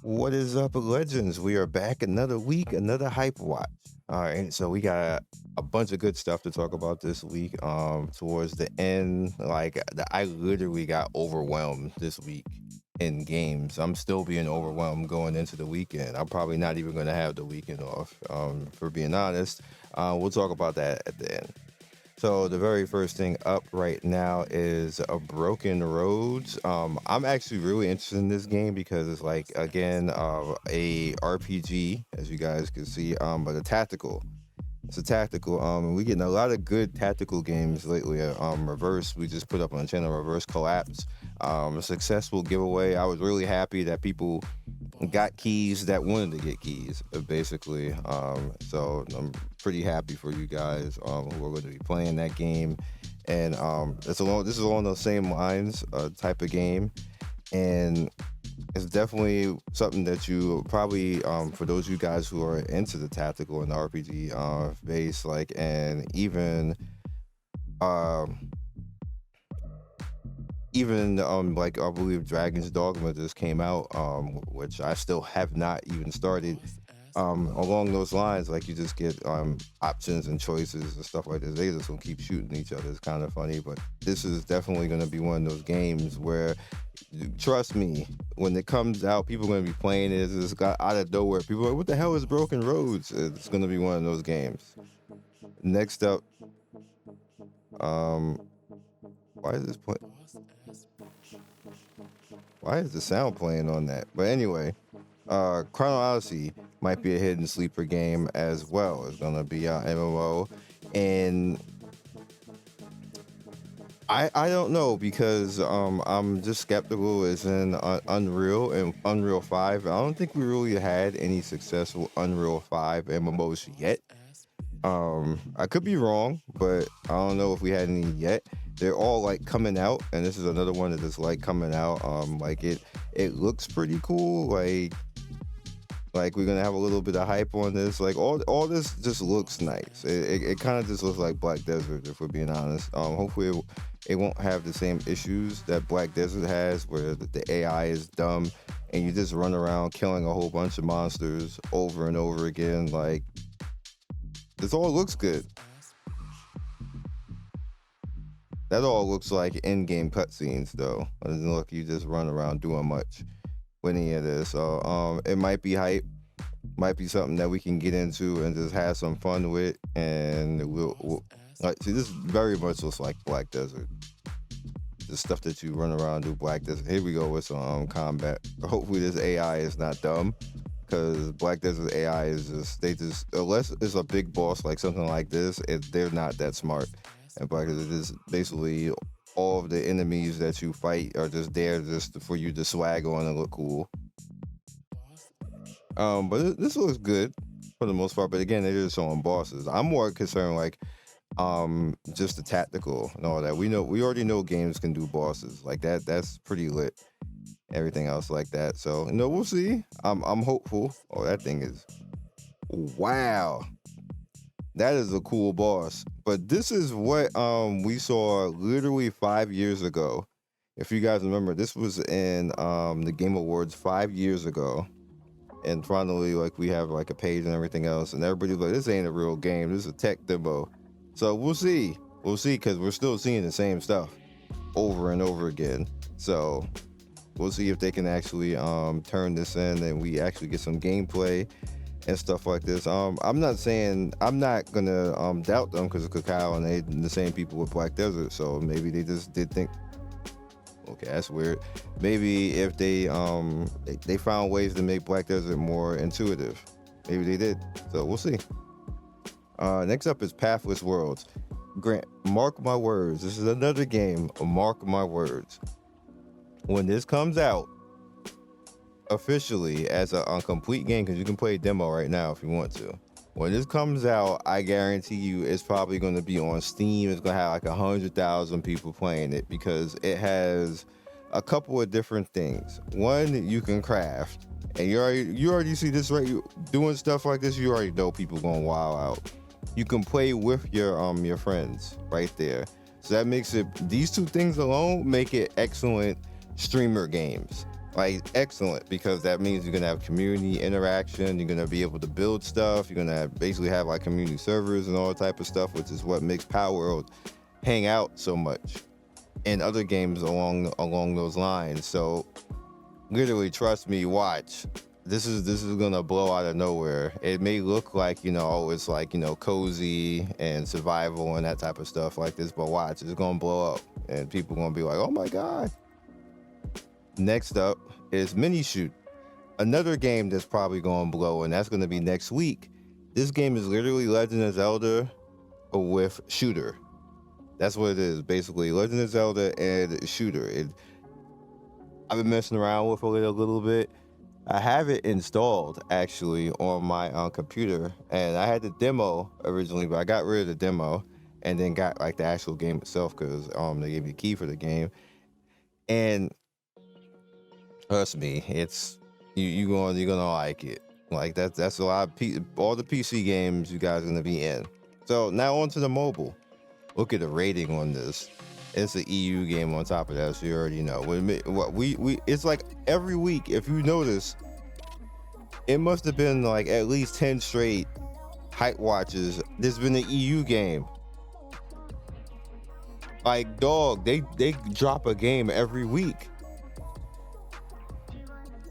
What is up, legends? We are back another week, another hype watch. All right, so we got a bunch of good stuff to talk about this week. Towards the end, I literally got overwhelmed this week in games. I'm still being overwhelmed going into the weekend. I'm probably not even going to have the weekend off. For being honest, we'll talk about that at the end. So the very first thing up right now is a Broken Roads. I'm actually really interested in this game because it's like again a RPG, as you guys can see, but a tactical. It's a tactical. And we're getting a lot of good tactical games lately. Reverse, we just put up on the channel Reverse Collapse. A successful giveaway. I was really happy that people got keys that wanted to get keys, basically. So I'm pretty happy for you guys who are going to be playing that game. And this is along those same lines, type of game. And it's definitely something that you probably, for those of you guys who are into the tactical and the RPG base, and even I believe Dragon's Dogma just came out, which I still have not even started. Along those lines, you just get options and choices and stuff like this. They just gonna keep shooting each other. It's kind of funny, but this is definitely gonna be one of those games where, trust me, when it comes out, people are gonna be playing it. It's got out of nowhere. People are like, "What the hell is Broken Roads?" It's gonna be one of those games. Next up, why is this play? Why is the sound playing on that? But anyway, Chrono Odyssey might be a hidden sleeper game as well. It's gonna be an MMO, and I don't know because I'm just skeptical. It's in Unreal and Unreal 5. I don't think we really had any successful Unreal 5 MMOs yet. I could be wrong, but I don't know if we had any yet. They're all coming out, and this is another one that is coming out. It looks pretty cool. We're gonna have a little bit of hype on this. All this just looks nice. It kind of just looks like Black Desert, if we're being honest. Hopefully it won't have the same issues that Black Desert has, where the AI is dumb and you just run around killing a whole bunch of monsters over and over again. This all looks good. That all looks like in-game cutscenes, though. It doesn't look you just run around doing much with any of this. So it might be hype, might be something that we can get into and just have some fun with. And we'll see. This very much looks like Black Desert. The stuff that you run around do Black Desert. Here we go with some combat. Hopefully this AI is not dumb, because Black Desert AI is unless it's a big boss like something like this, they're not that smart. And Black Desert is basically all of the enemies that you fight are just there just for you to swag on and look cool. But this looks good for the most part. But again, they're just showing bosses. I'm more concerned just the tactical and all that. We already know games can do bosses like that. That's pretty lit. Everything else like that. So we'll see. I'm hopeful. Oh, that thing is wow. That is a cool boss. But this is what we saw literally 5 years ago. If you guys remember, this was in the Game Awards 5 years ago. And finally, we have a page and everything else, and everybody's like, "This ain't a real game. This is a tech demo." So we'll see. We'll see, because we're still seeing the same stuff over and over again. So we'll see if they can actually turn this in and we actually get some gameplay and stuff like this. I'm not gonna doubt them, because Kakao and they the same people with Black Desert, so maybe they just did think, okay, that's weird. Maybe if they found ways to make Black Desert more intuitive, maybe they did. So we'll see. Next up is Pathless Worlds. Grant, mark my words, this is another game. Mark my words. When this comes out officially as a complete game, because you can play a demo right now if you want to. When this comes out, I guarantee you it's probably going to be on Steam. It's going to have 100,000 people playing it, because it has a couple of different things. One, you can craft, and you already see this, right? You doing stuff like this, you already know people going wild out. You can play with your friends right there. So that makes it, these two things alone make it excellent streamer games. like excellent, because that means you're gonna have community interaction. You're gonna be able to build stuff. You're gonna basically have like community servers and all type of stuff, which is what makes Power World hang out so much, and other games along those lines. So literally, trust me, watch. This is gonna blow out of nowhere. It may look like, it's like, cozy and survival and that type of stuff like this, but watch, it's gonna blow up and people gonna be like, oh my god. Next up is MiniShoot, another game that's probably gonna blow, and that's gonna be next week. This game is literally Legend of Zelda with shooter. That's what it is, basically. Legend of Zelda and shooter. I've been messing around with it a little bit. I have it installed actually on my computer, and I had the demo originally, but I got rid of the demo and then got like the actual game itself, because they gave me the key for the game. And trust me, it's you're gonna like it. Like that's a lot of all the PC games you guys are gonna be in. So now on to the mobile. Look at the rating on this. It's an EU game on top of that, so you already know. It's like every week, if you notice, it must have been like at least 10 straight HypeWatches. There's been an EU game. Like, dog, they drop a game every week.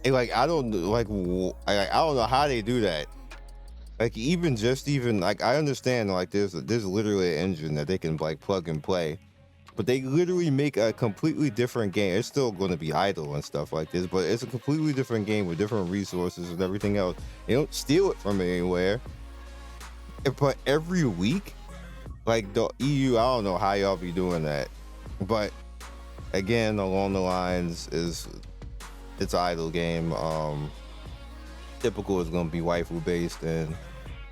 And like, I don't know how they do that. Like, even like, I understand like there's literally an engine that they can like plug and play. But they literally make a completely different game. It's still going to be idle and stuff like this, but it's a completely different game with different resources and everything else. They don't steal it from anywhere. But every week, like the EU, I don't know how y'all be doing that. But again, along the lines it's an idle game. Typical is going to be waifu based, and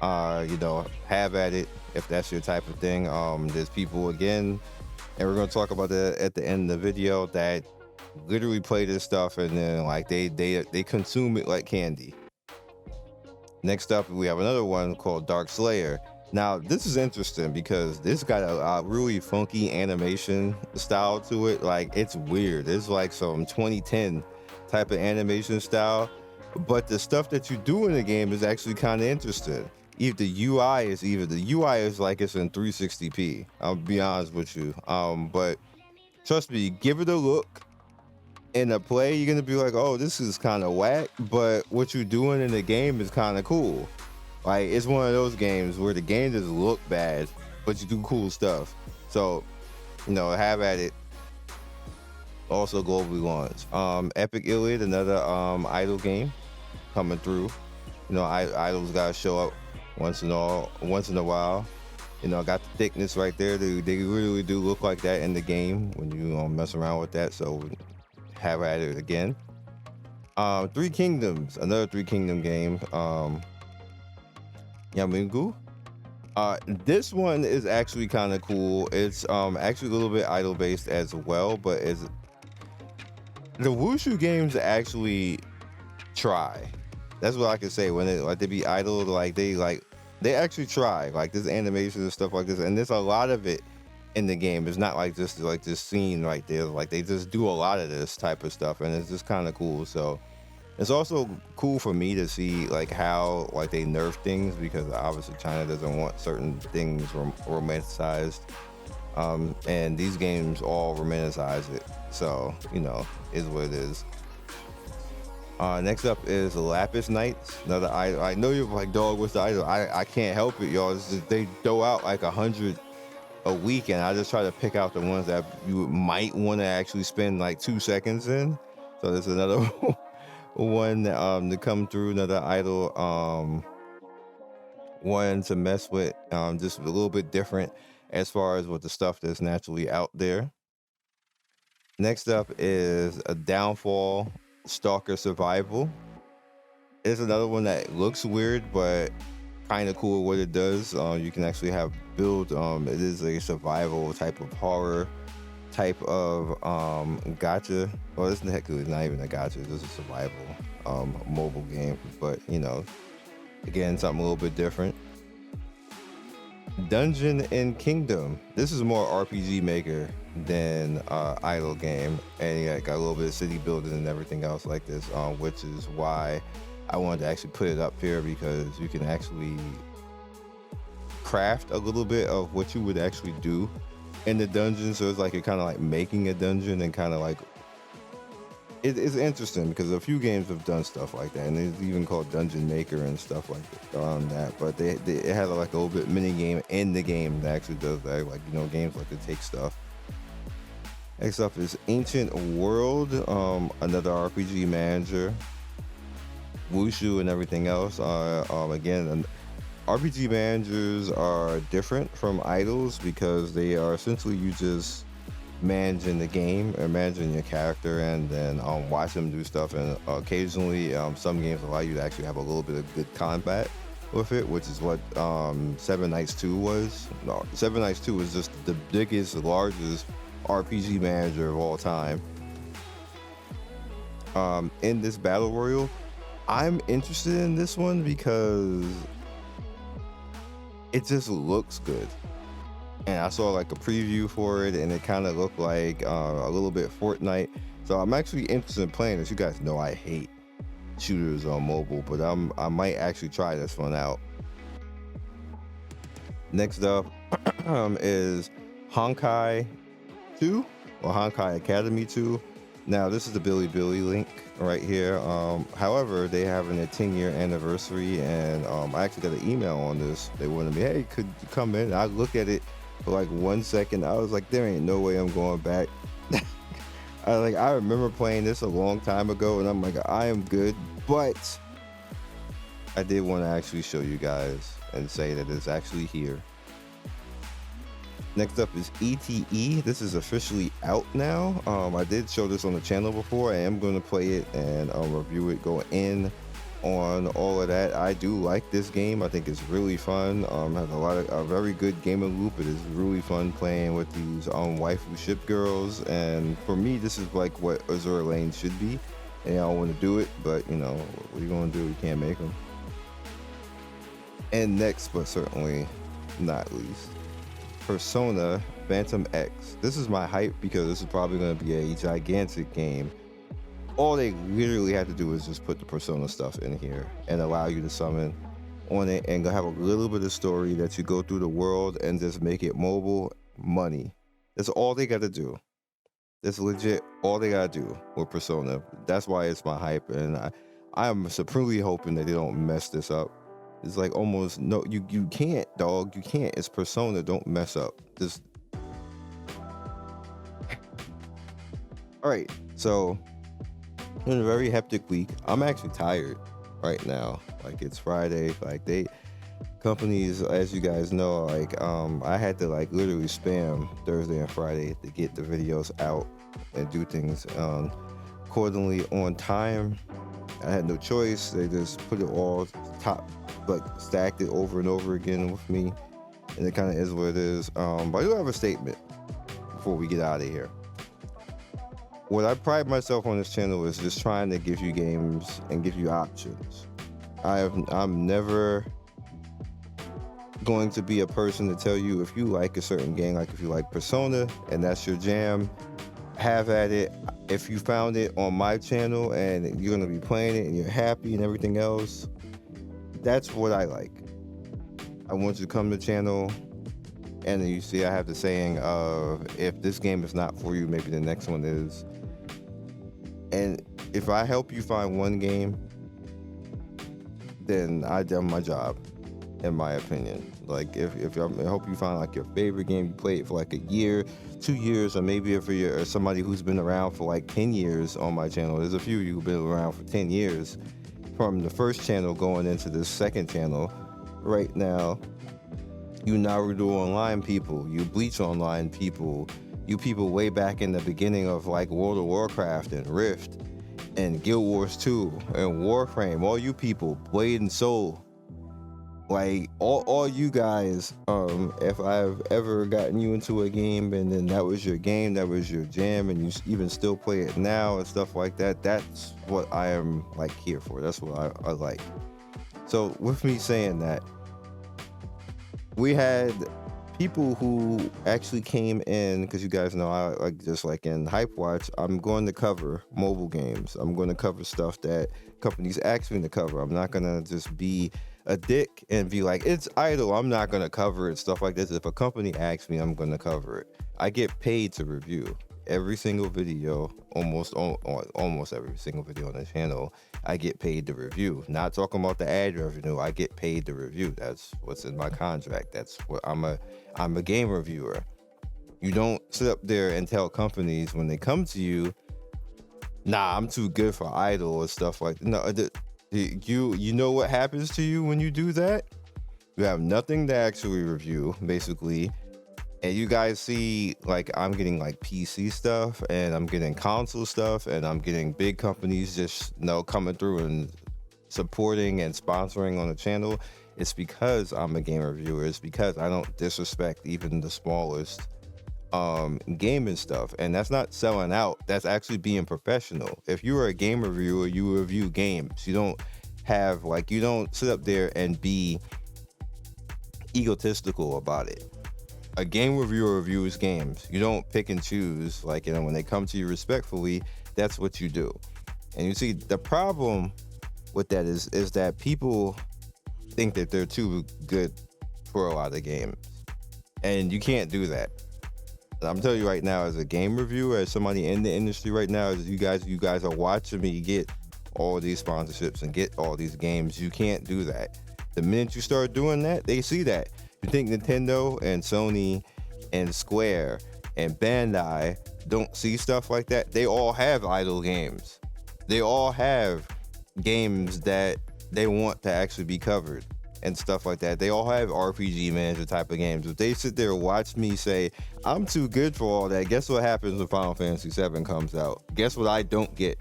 have at it if that's your type of thing. There's people, again, and we're going to talk about that at the end of the video, that literally play this stuff and then like they consume it like candy. Next up, we have another one called Dark Slayer. Now, this is interesting because this got a really funky animation style to it. Like, it's weird. It's like some 2010 type of animation style, but the stuff that you do in the game is actually kind of interesting. The UI is like it's in 360p. I'll be honest with you. But trust me, give it a look. In the play, you're gonna be like, oh, this is kind of whack, but what you're doing in the game is kind of cool. Like, it's one of those games where the game doesn't look bad, but you do cool stuff. So, have at it. Also globally launched. Epic Iliad, another idle game coming through. Idols gotta show up once in a while. Got the thickness right there. They really do look like that in the game when you mess around with that. So have at it again. Three Kingdoms, another Three Kingdom game. Yamungu. This one is actually kind of cool. It's actually a little bit idle based as well, but the Wushu games actually try. That's what I can say. When they be idle, they actually try. Like, this animation and stuff like this, and there's a lot of it in the game. It's not like just like this scene right there. Like, they just do a lot of this type of stuff, and it's just kind of cool. So it's also cool for me to see like how like they nerf things, because obviously China doesn't want certain things romanticized, and these games all romanticize it. So is what it is. Next up is Lapis Knights, another idol. I know you're like, dog, what's the idol? I can't help it, y'all. They throw out like 100 a week, and I just try to pick out the ones that you might want to actually spend like 2 seconds in. So there's another one to come through, another idol one to mess with, just a little bit different as far as what the stuff that's naturally out there. Next up is a Downfall Stalker Survival. It's another one that looks weird, but kind of cool what it does. You can actually have build. It is a survival type of horror type of gacha. Well, it's not even a gacha. It's just a survival mobile game, but again, something a little bit different. Dungeon and Kingdom. This is more RPG Maker than idle game, and yeah, got a little bit of city building and everything else like this, which is why I wanted to actually put it up here, because you can actually craft a little bit of what you would actually do in the dungeon. So it's like you're kind of like making a dungeon, and kind of like it's interesting because a few games have done stuff like that, and it's even called Dungeon Maker and stuff like that. But it has like a little bit mini game in the game that actually does that. Like, you know, games like to take stuff. Next up is Ancient World, another RPG manager, Wushu and everything else. Again, RPG managers are different from idols because they are essentially you just managing the game or managing your character, and then watch them do stuff. And occasionally, some games allow you to actually have a little bit of good combat with it, which is what Seven Knights 2 was. No, Seven Knights 2 was just the biggest, largest RPG manager of all time. In this battle royal, I'm interested in this one because it just looks good. And I saw like a preview for it, and it kind of looked like a little bit Fortnite. So I'm actually interested in playing this. You guys know I hate shooters on mobile, but I might actually try this one out. Next up is Honkai 2 or Honai Academy 2. Now this is the Bilibili link right here. However, they having a 10-year anniversary, and I actually got an email on this. They wanted me, hey, could you come in? I looked at it for like 1 second. I was like, there ain't no way I'm going back. I remember playing this a long time ago, and I'm like, I am good. But I did want to actually show you guys and say that it's actually here. Next up is ETE. This is officially out now. I did show this on the channel before. I am going to play it and review it, go in on all of that. I do like this game. I think it's really fun. Has a very good gaming loop. It is really fun playing with these waifu ship girls, and for me this is like what Azure Lane should be, and I want to do it, but you know, what are you going to do? You can't make them. And next, but certainly not least, Persona Phantom X. This is my hype because this is probably going to be a gigantic game. All they literally have to do is just put the Persona stuff in here and allow you to summon on it, and have a little bit of story that you go through the world and just make it mobile money. That's all they got to do. That's legit all they got to do with Persona. That's why it's my hype, and I am supremely hoping that they don't mess this up. It's like almost no, you can't, dog. You can't. It's Persona. Don't mess up. Just all right. So in a very hectic week, I'm actually tired right now. Like, it's Friday. Like, companies, as you guys know, like I had to like literally spam Thursday and Friday to get the videos out and do things accordingly on time. I had no choice. They just put it all top, like stacked it over and over again with me, and it kind of is what it is. But I do have a statement before we get out of here. What I pride myself on this channel is just trying to give you games and give you options. I'm never going to be a person to tell you if you like a certain game, like if you like Persona and that's your jam, have at it. If you found it on my channel and you're going to be playing it and you're happy and everything else, that's what I like. I want you to come to the channel, and then you see I have the saying of, if this game is not for you, maybe the next one is. And if I help you find one game, then I done my job, in my opinion. Like, if I help you find like your favorite game, you play it for like a year, 2 years, or maybe if you're somebody who's been around for like 10 years on my channel. There's a few of you who've been around for 10 years from the first channel going into this second channel right now. You Naruto Online people, you Bleach Online people, you people way back in the beginning of like World of Warcraft and Rift and Guild Wars 2 and Warframe, all you people, Blade and Soul, like all you guys, if I've ever gotten you into a game and then that was your game, that was your jam, and you even still play it now and stuff like that, that's what I am like here for. That's what I like. So with me saying that, we had people who actually came in, because you guys know I like, just like in HypeWatch, I'm going to cover mobile games. I'm going to cover stuff that companies ask me to cover. I'm not going to just be a dick and be like, it's idle, I'm not going to cover it, stuff like this. If a company asks me, I'm going to cover it. I get paid to review every single video, almost every single video on the channel. I get paid to review. Not talking about the ad revenue. I get paid to review. That's what's in my contract. That's what I'm a game reviewer. You don't sit up there and tell companies when they come to you, nah, I'm too good for idle or stuff like that. No, you know what happens to you when you do that? You have nothing to actually review, basically. And you guys see, like, I'm getting like PC stuff and I'm getting console stuff and I'm getting big companies just, coming through and supporting and sponsoring on the channel. It's because I'm a game reviewer. It's because I don't disrespect even the smallest gaming stuff. And that's not selling out. That's actually being professional. If you are a game reviewer, you review games. You don't you don't sit up there and be egotistical about it. A game reviewer reviews games. You don't pick and choose. When they come to you respectfully, that's what you do. And you see, the problem with that is that people think that they're too good for a lot of games. And you can't do that. And I'm telling you right now, as a game reviewer, as somebody in the industry right now, as you guys are watching me get all these sponsorships and get all these games, you can't do that. The minute you start doing that, they see that. You think Nintendo and Sony and Square and Bandai don't see stuff like that? They all have idle games. They all have games that they want to actually be covered and stuff like that. They all have RPG manager type of games. If they sit there and watch me say, I'm too good for all that, guess what happens when Final Fantasy VII comes out? Guess what I don't get?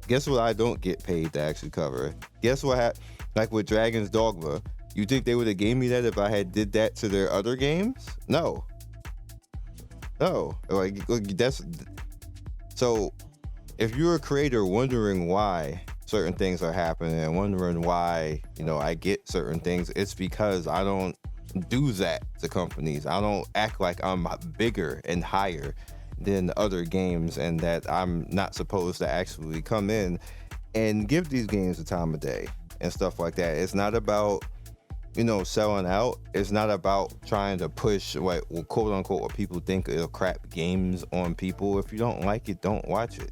Guess what I don't get paid to actually cover? Guess what like with Dragon's Dogma, you think they would have gave me that if I had did that to their other games? No. That's so. If you're a creator wondering why certain things are happening and wondering why I get certain things, it's because I don't do that to companies. I don't act like I'm bigger and higher than other games, and that I'm not supposed to actually come in and give these games the time of day and stuff like that. It's not about selling out. It's not about trying to push quote unquote what people think are crap games on people. If you don't like it, don't watch it.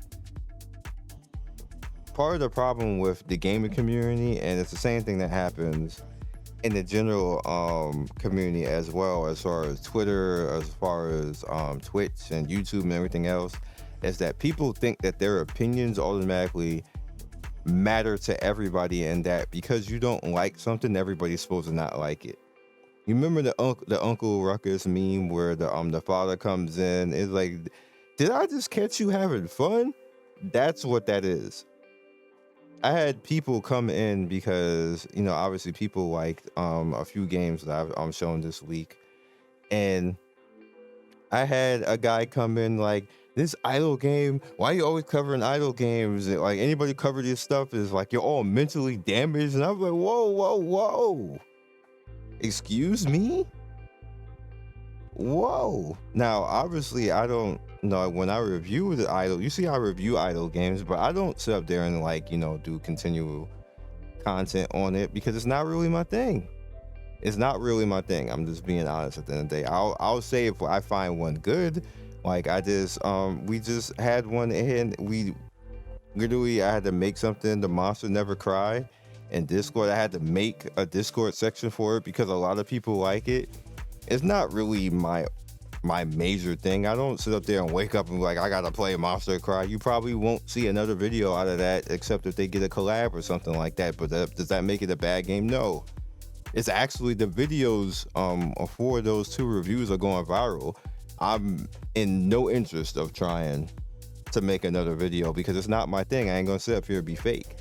Part of the problem with the gaming community, and it's the same thing that happens in the general community as well, as far as Twitter, as far as Twitch and YouTube and everything else, is that people think that their opinions automatically matter to everybody, and that because you don't like something, everybody's supposed to not like it. You remember the Uncle Ruckus meme where the father comes in, is like, did I just catch you having fun? That's what that is. I had people come in because obviously people liked a few games that I've shown this week, and I had a guy come in like, this idle game, why are you always covering idle games? Like, anybody cover this stuff is like, you're all mentally damaged. And I'm like, whoa. Excuse me? Whoa. Now, obviously, I don't know, when I review the idle, you see I review idle games, but I don't sit up there and do continual content on it, because it's not really my thing. It's not really my thing. I'm just being honest at the end of the day. I'll say if I find one good. Like, we just had one, and I had to make something, The Monster Never Cry, in Discord. I had to make a Discord section for it because a lot of people like it. It's not really my major thing. I don't sit up there and wake up and be like, I gotta play Monster Cry. You probably won't see another video out of that, except if they get a collab or something like that. But does that make it a bad game? No. It's actually the videos for those two reviews are going viral. I'm in no interest of trying to make another video because it's not my thing. I ain't gonna sit up here and be fake.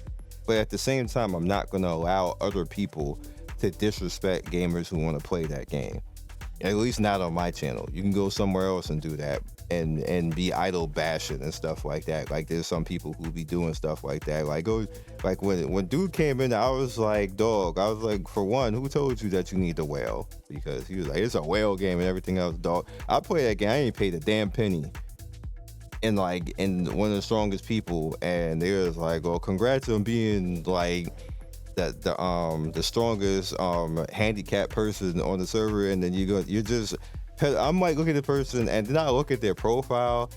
But at the same time, I'm not gonna allow other people to disrespect gamers who want to play that game. At least not on my channel. You can go somewhere else and do that. and be idol bashing and stuff like that. Like there's some people who be doing stuff like that. Like when dude came in, I was like, dog. I was like, for one, who told you that you need the whale? Because he was like, it's a whale game and everything else, dog. I play that game. I ain't paid a damn penny. And like, and one of the strongest people, and they was like, "Oh, congrats on being like the strongest handicapped person on the server." And then you're just, I'm like, look at the person, and then I look at their profile,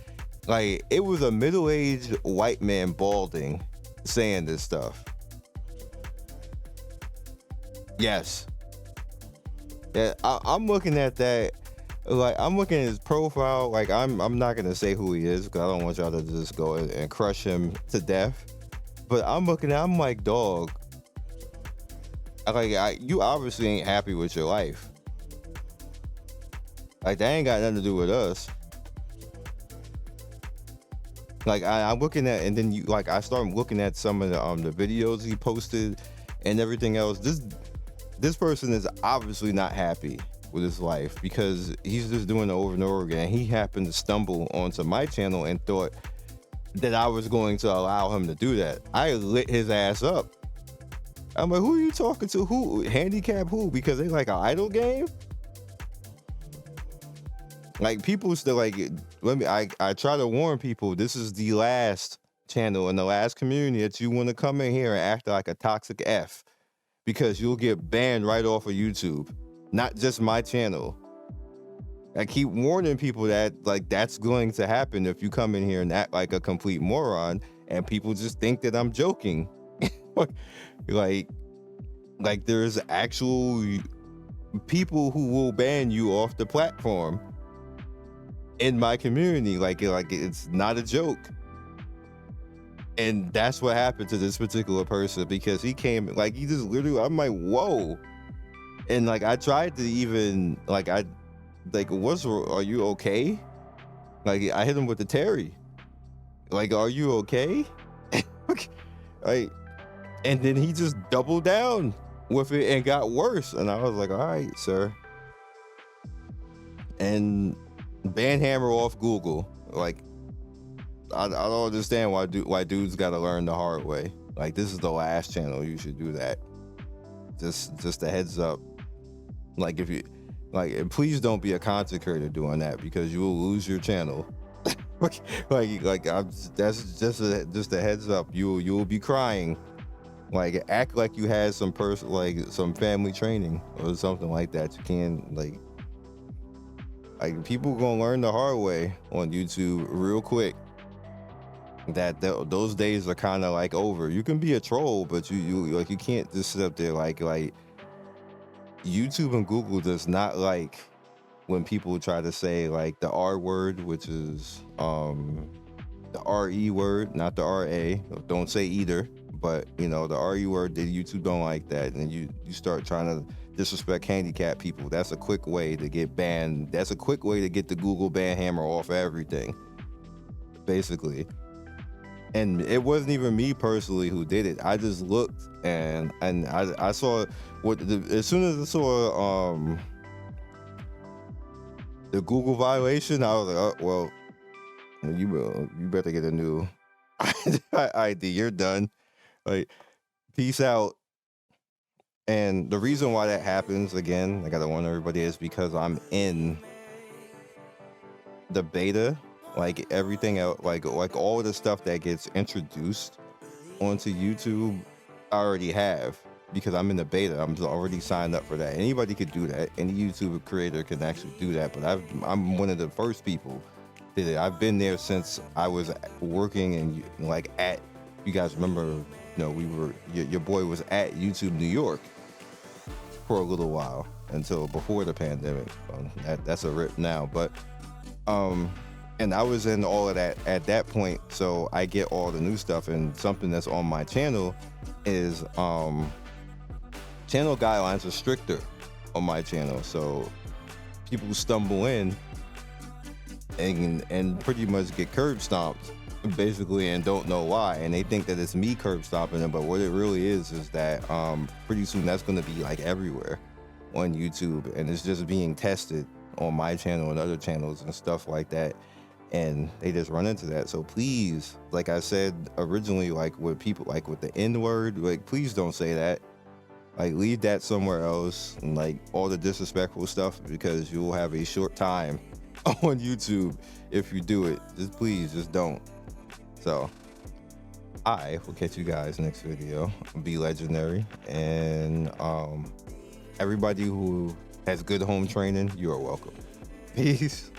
like it was a middle-aged white man balding saying this stuff. Yes, yeah, I'm looking at that. Like I'm looking at his profile, like I'm not gonna say who he is because I don't want y'all to just go and crush him to death. But I'm like, dog, you obviously ain't happy with your life. Like that ain't got nothing to do with us. Like I'm looking at, and then I start looking at some of the videos he posted and everything else. This person is obviously not happy with his life because he's just doing it over and over again. He happened to stumble onto my channel and thought that I was going to allow him to do that. I lit his ass up. I'm like, who are you talking to? Who? Handicap who? Because they like an idle game? Like people still like, I try to warn people, this is the last channel and the last community that you want to come in here and act like a toxic F, because you'll get banned right off of YouTube. Not just my channel. I keep warning people that like that's going to happen if you come in here and act like a complete moron, and people just think that I'm joking. like there's actual people who will ban you off the platform in my community. Like it's not a joke. And that's what happened to this particular person, because he came, like he just literally, I'm like, whoa. And like I tried to even are you okay? Like I hit him with the Terry. Like, are you okay? Like, and then he just doubled down with it and got worse. And I was like, all right, sir. And ban hammer off Google. Like, I don't understand why dudes got to learn the hard way. Like, this is the last channel you should do that. Just a heads up. Like, if you and please don't be a content creator doing that, because you will lose your channel. that's just a heads up. You will be crying. Like, act like you had some some family training or something like that. You can't like people gonna learn the hard way on YouTube real quick. That those days are kind of like over. You can be a troll, but you can't just sit up there like YouTube and Google does not like when people try to say like the R word, which is the RE word, not the RA. Don't say either, but the RE word, the YouTube don't like that. And you start trying to disrespect handicap people. That's a quick way to get banned. That's a quick way to get the Google ban hammer off everything, basically. And it wasn't even me personally who did it. I just looked and I saw as soon as I saw the Google violation, I was like, oh, well, you better get a new ID. You're done. Like, peace out. And the reason why that happens, again, I gotta warn everybody, is because I'm in the beta. Like everything else, like all of the stuff that gets introduced onto YouTube, I already have, because I'm in the beta. I'm already signed up for that. Anybody could do that. Any YouTube creator can actually do that. But I'm one of the first people did it. I've been there since I was working and you guys remember, your boy was at YouTube New York for a little while until before the pandemic. That's a rip now, but and I was in all of that at that point, so I get all the new stuff. And something that's on my channel is channel guidelines are stricter on my channel, so people stumble in and pretty much get curb stomped basically, and don't know why, and they think that it's me curb stomping them. But what it really is that pretty soon that's going to be like everywhere on YouTube, and it's just being tested on my channel and other channels and stuff like that. and they just run into that. So please, like I said originally, like with people, like with the N word, like please don't say that. Like leave that somewhere else, and like all the disrespectful stuff, because you will have a short time on YouTube if you do it. Just please, just don't. So I will catch you guys next video. Be legendary, and everybody who has good home training, you are welcome. Peace.